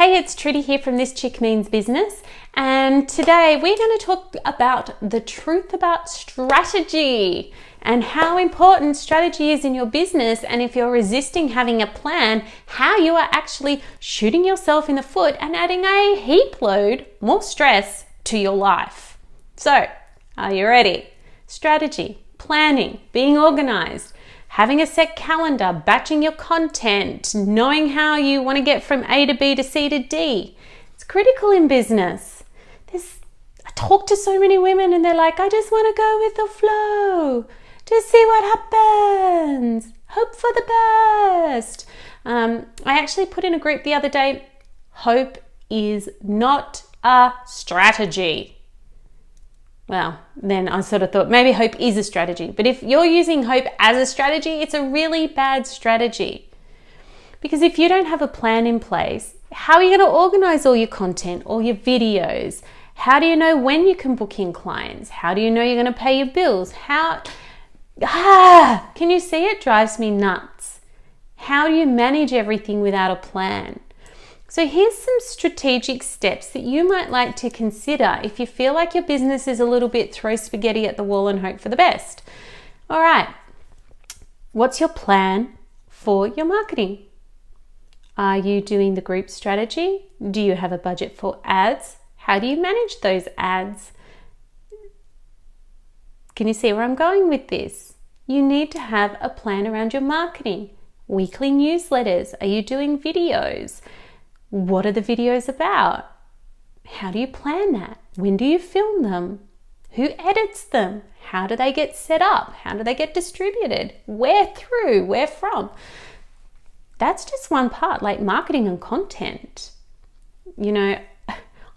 Hey, it's Trudy here from This Chick Means Business, and today we're going to talk about the truth about strategy and how important strategy is in your business, and if you're resisting having a plan, how you are actually shooting yourself in the foot and adding a heap load more stress to your life. So, are you ready? Strategy, planning, being organized, having a set calendar, batching your content, knowing how you want to get from A to B to C to D. It's critical in business. I talk to so many women and they're like, I just want to go with the flow, just see what happens, hope for the best. I actually put in a group the other day, hope is not a strategy. Well, then I sort of thought maybe hope is a strategy. But if you're using hope as a strategy, it's a really bad strategy. Because if you don't have a plan in place, how are you going to organize all your content, all your videos? How do you know when you can book in clients? How do you know you're going to pay your bills? Can you see it drives me nuts? How do you manage everything without a plan? So here's some strategic steps that you might like to consider if you feel like your business is a little bit throw spaghetti at the wall and hope for the best. All right, what's your plan for your marketing? Are you doing the group strategy? Do you have a budget for ads? How do you manage those ads? Can you see where I'm going with this? You need to have a plan around your marketing. Weekly newsletters. Are you doing videos? What are the videos about? How do you plan that? When do you film them? Who edits them? How do they get set up? How do they get distributed? Where through? Where from? That's just one part, like marketing and content. You know,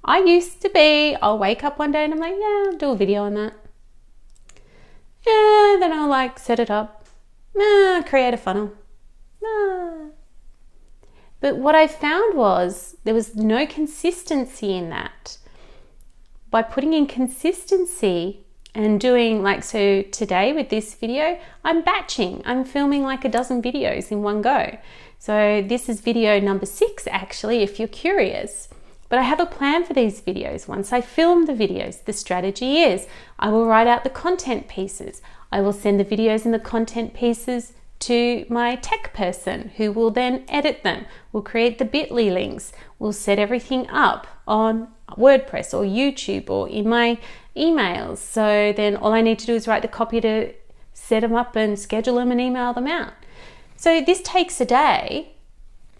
I'll wake up one day and I'm like, yeah, I'll do a video on that. Yeah, then I'll set it up. Create a funnel. But what I found was there was no consistency in that. By putting in consistency and doing so today with this video, I'm batching. I'm filming a dozen videos in one go. So this is video number 6 actually, if you're curious. But I have a plan for these videos. Once I film the videos, the strategy is I will write out the content pieces. I will send the videos and the content pieces to my tech person who will then edit them. We'll create the bit.ly links. We'll set everything up on WordPress or YouTube or in my emails. So then all I need to do is write the copy to set them up and schedule them and email them out. So this takes a day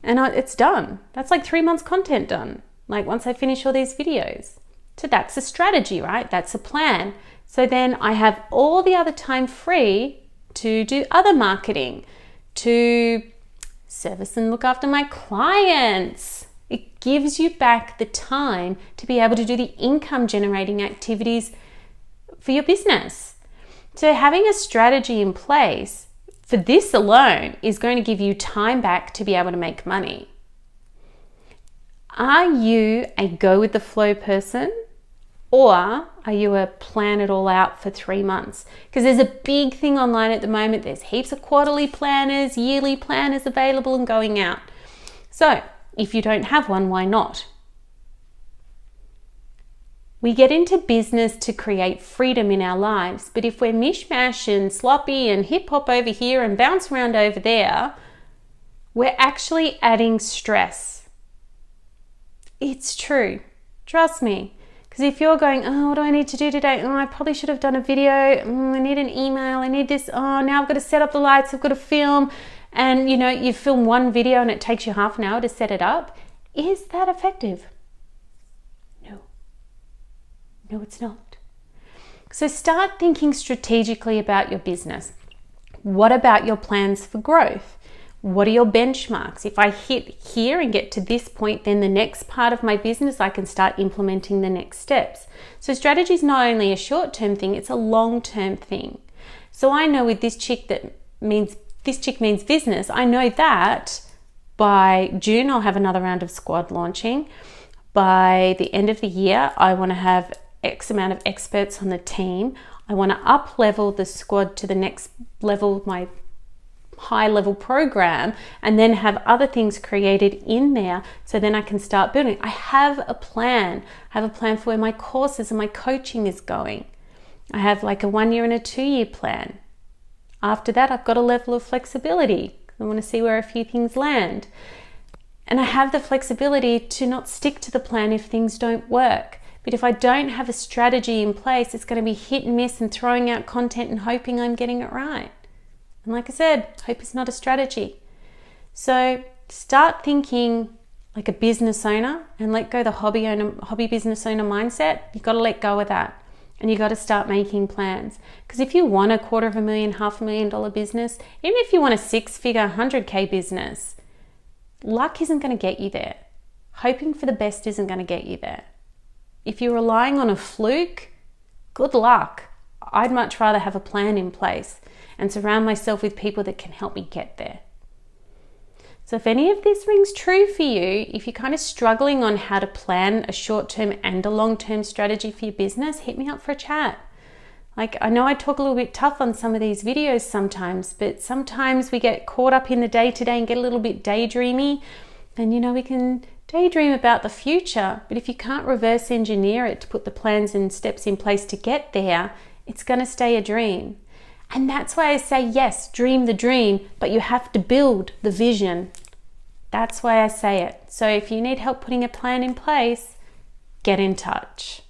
and it's done. That's 3 months content done. Once I finish all these videos. So that's a strategy, right? That's a plan. So then I have all the other time free to do other marketing, to service and look after my clients. It gives you back the time to be able to do the income generating activities for your business. So having a strategy in place for this alone is going to give you time back to be able to make money. Are you a go with the flow person? Or are you a plan it all out for 3 months? Because there's a big thing online at the moment. There's heaps of quarterly planners, yearly planners available and going out. So if you don't have one, why not? We get into business to create freedom in our lives. But if we're mishmash and sloppy and hip hop over here and bounce around over there, we're actually adding stress. It's true. Trust me. Because if you're going, what do I need to do today? I probably should have done a video. I need an email. I need this. Now I've got to set up the lights. I've got to film. And you film one video and it takes you half an hour to set it up. Is that effective? No, it's not. So start thinking strategically about your business. What about your plans for growth? What are your benchmarks? If I hit here and get to this point, then the next part of my business, I can start implementing the next steps. So strategy is not only a short-term thing, it's a long-term thing. So I know with This Chick Means Business, I know that by June, I'll have another round of squad launching. By the end of the year, I want to have X amount of experts on the team. I want to up level the squad to the next level of my high level program and then have other things created in there, so then I can start building. I have a plan. I have a plan for where my courses and my coaching is going. I have like a 1 year and a 2 year plan. After that, I've got a level of flexibility. I want to see where a few things land. And I have the flexibility to not stick to the plan if things don't work. But if I don't have a strategy in place, it's going to be hit and miss and throwing out content and hoping I'm getting it right. And like I said, hope is not a strategy. So start thinking like a business owner and let go the hobby business owner mindset. You've got to let go of that. And you got to start making plans. Because if you want a $250,000, $500,000 business, even if you want a 6-figure, 100K business, luck isn't going to get you there. Hoping for the best isn't going to get you there. If you're relying on a fluke, good luck. I'd much rather have a plan in place and surround myself with people that can help me get there. So if any of this rings true for you, if you're kind of struggling on how to plan a short-term and a long-term strategy for your business, hit me up for a chat. Like, I know I talk a little bit tough on some of these videos sometimes, but sometimes we get caught up in the day-to-day and get a little bit daydreamy. And we can daydream about the future, but if you can't reverse engineer it to put the plans and steps in place to get there, it's going to stay a dream. And that's why I say, yes, dream the dream, but you have to build the vision. That's why I say it. So if you need help putting a plan in place, get in touch.